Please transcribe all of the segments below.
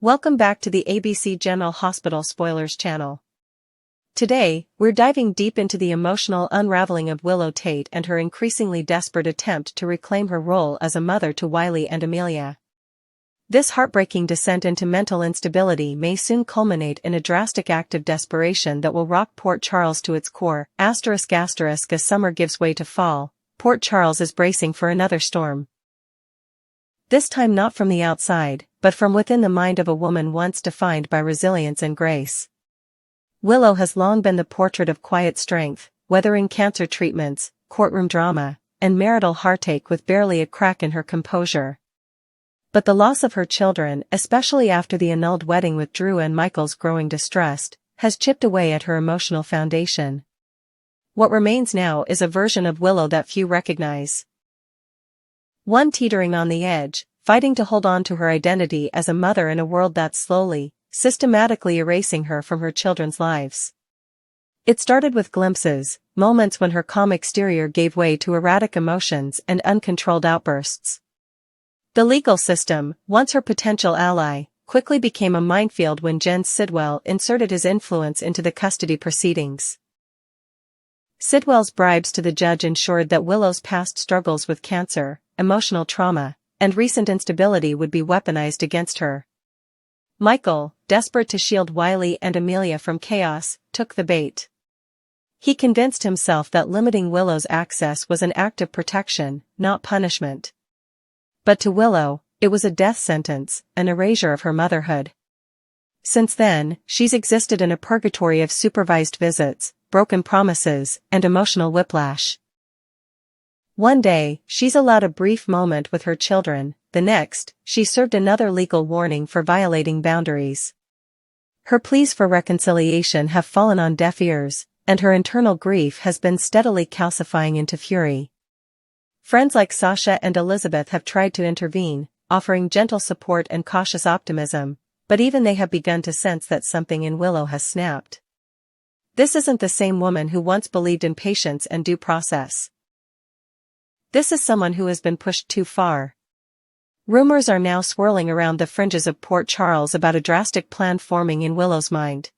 Welcome back to the ABC General Hospital Spoilers channel. Today, we're diving deep into the emotional unraveling of Willow Tate and her increasingly desperate attempt to reclaim her role as a mother to Wiley and Amelia. This heartbreaking descent into mental instability may soon culminate in a drastic act of desperation that will rock Port Charles to its core. As summer gives way to fall, Port Charles is bracing for another storm. This time not from the outside, but from within the mind of a woman once defined by resilience and grace. Willow has long been the portrait of quiet strength, weathering cancer treatments, courtroom drama, and marital heartache with barely a crack in her composure. But the loss of her children, especially after the annulled wedding with Drew and Michael's growing distress, has chipped away at her emotional foundation. What remains now is a version of Willow that few recognize. One teetering on the edge, fighting to hold on to her identity as a mother in a world that's slowly, systematically erasing her from her children's lives. It started with glimpses, moments when her calm exterior gave way to erratic emotions and uncontrolled outbursts. The legal system, once her potential ally, quickly became a minefield when Jens Sidwell inserted his influence into the custody proceedings. Sidwell's bribes to the judge ensured that Willow's past struggles with cancer, emotional trauma, and recent instability would be weaponized against her. Michael, desperate to shield Wiley and Amelia from chaos, took the bait. He convinced himself that limiting Willow's access was an act of protection, not punishment. But to Willow, it was a death sentence, an erasure of her motherhood. Since then, she's existed in a purgatory of supervised visits, broken promises, and emotional whiplash. One day, she's allowed a brief moment with her children, the next, she served another legal warning for violating boundaries. Her pleas for reconciliation have fallen on deaf ears, and her internal grief has been steadily calcifying into fury. Friends like Sasha and Elizabeth have tried to intervene, offering gentle support and cautious optimism, but even they have begun to sense that something in Willow has snapped. This isn't the same woman who once believed in patience and due process. This is someone who has been pushed too far. Rumors are now swirling around the fringes of Port Charles about a drastic plan forming in Willow's mind.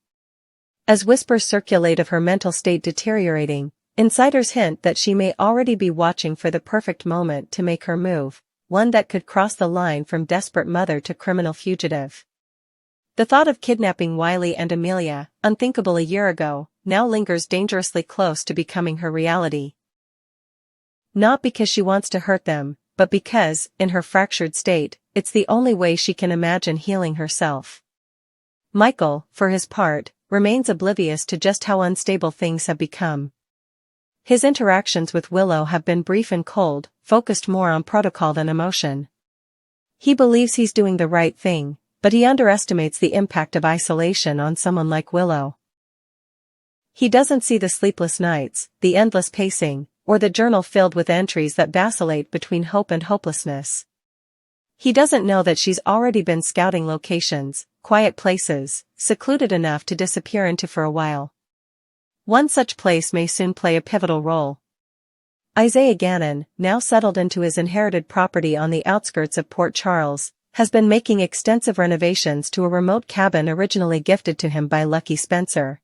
As whispers circulate of her mental state deteriorating, insiders hint that she may already be watching for the perfect moment to make her move, one that could cross the line from desperate mother to criminal fugitive. The thought of kidnapping Wiley and Amelia, unthinkable a year ago, now lingers dangerously close to becoming her reality. Not because she wants to hurt them, but because, in her fractured state, it's the only way she can imagine healing herself. Michael, for his part, remains oblivious to just how unstable things have become. His interactions with Willow have been brief and cold, focused more on protocol than emotion. He believes he's doing the right thing, but he underestimates the impact of isolation on someone like Willow. He doesn't see the sleepless nights, the endless pacing, or the journal filled with entries that vacillate between hope and hopelessness. He doesn't know that she's already been scouting locations, quiet places, secluded enough to disappear into for a while. One such place may soon play a pivotal role. Isaiah Gannon, now settled into his inherited property on the outskirts of Port Charles, has been making extensive renovations to a remote cabin originally gifted to him by Lucky Spencer.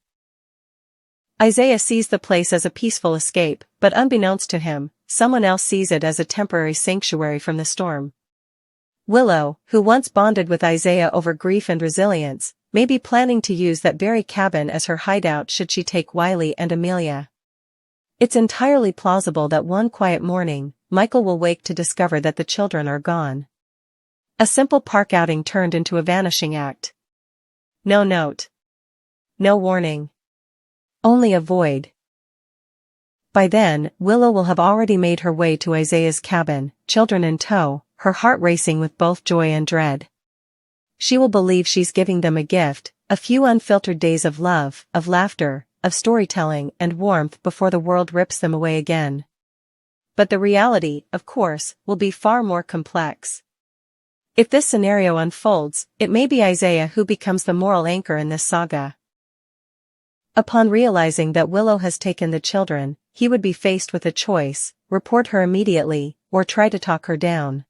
Isaiah sees the place as a peaceful escape, but unbeknownst to him, someone else sees it as a temporary sanctuary from the storm. Willow, who once bonded with Isaiah over grief and resilience, may be planning to use that very cabin as her hideout should she take Wiley and Amelia. It's entirely plausible that one quiet morning, Michael will wake to discover that the children are gone. A simple park outing turned into a vanishing act. No note. No warning. Only a void. By then, Willow will have already made her way to Isaiah's cabin, children in tow, her heart racing with both joy and dread. She will believe she's giving them a gift, a few unfiltered days of love, of laughter, of storytelling and warmth before the world rips them away again. But the reality, of course, will be far more complex. If this scenario unfolds, it may be Isaiah who becomes the moral anchor in this saga. Upon realizing that Willow has taken the children, he would be faced with a choice: report her immediately, or try to talk her down.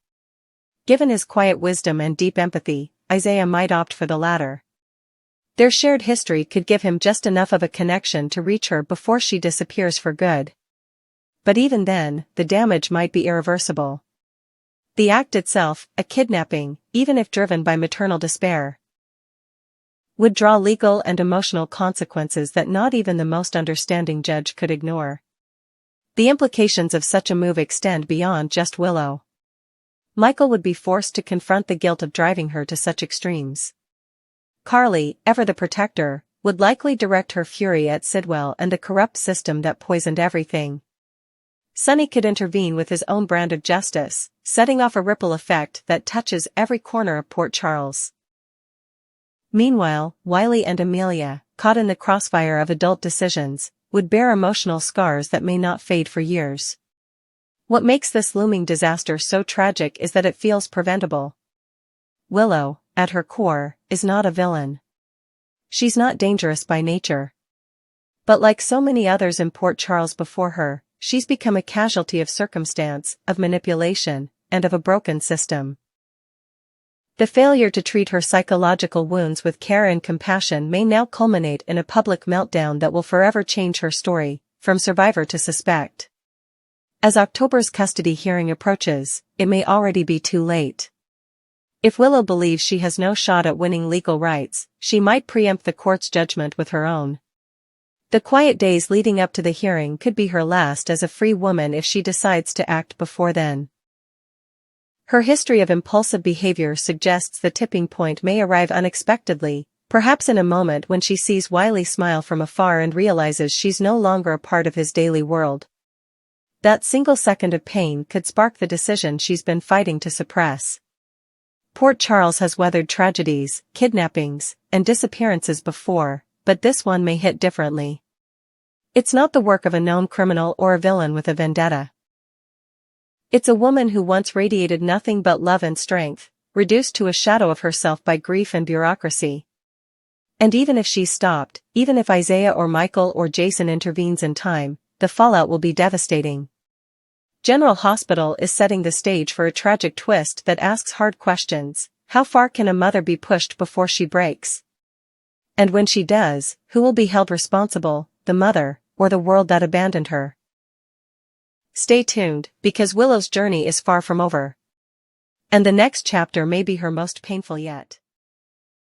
Given his quiet wisdom and deep empathy, Isaiah might opt for the latter. Their shared history could give him just enough of a connection to reach her before she disappears for good. But even then, the damage might be irreversible. The act itself, a kidnapping, even if driven by maternal despair, would draw legal and emotional consequences that not even the most understanding judge could ignore. The implications of such a move extend beyond just Willow. Michael would be forced to confront the guilt of driving her to such extremes. Carly, ever the protector, would likely direct her fury at Sidwell and the corrupt system that poisoned everything. Sonny could intervene with his own brand of justice, setting off a ripple effect that touches every corner of Port Charles. Meanwhile, Wiley and Amelia, caught in the crossfire of adult decisions, would bear emotional scars that may not fade for years. What makes this looming disaster so tragic is that it feels preventable. Willow, at her core, is not a villain. She's not dangerous by nature. But like so many others in Port Charles before her, she's become a casualty of circumstance, of manipulation, and of a broken system. The failure to treat her psychological wounds with care and compassion may now culminate in a public meltdown that will forever change her story, from survivor to suspect. As October's custody hearing approaches, it may already be too late. If Willow believes she has no shot at winning legal rights, she might preempt the court's judgment with her own. The quiet days leading up to the hearing could be her last as a free woman if she decides to act before then. Her history of impulsive behavior suggests the tipping point may arrive unexpectedly, perhaps in a moment when she sees Wiley smile from afar and realizes she's no longer a part of his daily world. That single second of pain could spark the decision she's been fighting to suppress. Port Charles has weathered tragedies, kidnappings, and disappearances before, but this one may hit differently. It's not the work of a known criminal or a villain with a vendetta. It's a woman who once radiated nothing but love and strength, reduced to a shadow of herself by grief and bureaucracy. And even if she's stopped, even if Isaiah or Michael or Jason intervenes in time, the fallout will be devastating. General Hospital is setting the stage for a tragic twist that asks hard questions. How far can a mother be pushed before she breaks? And when she does, who will be held responsible, the mother, or the world that abandoned her? Stay tuned, because Willow's journey is far from over. And the next chapter may be her most painful yet.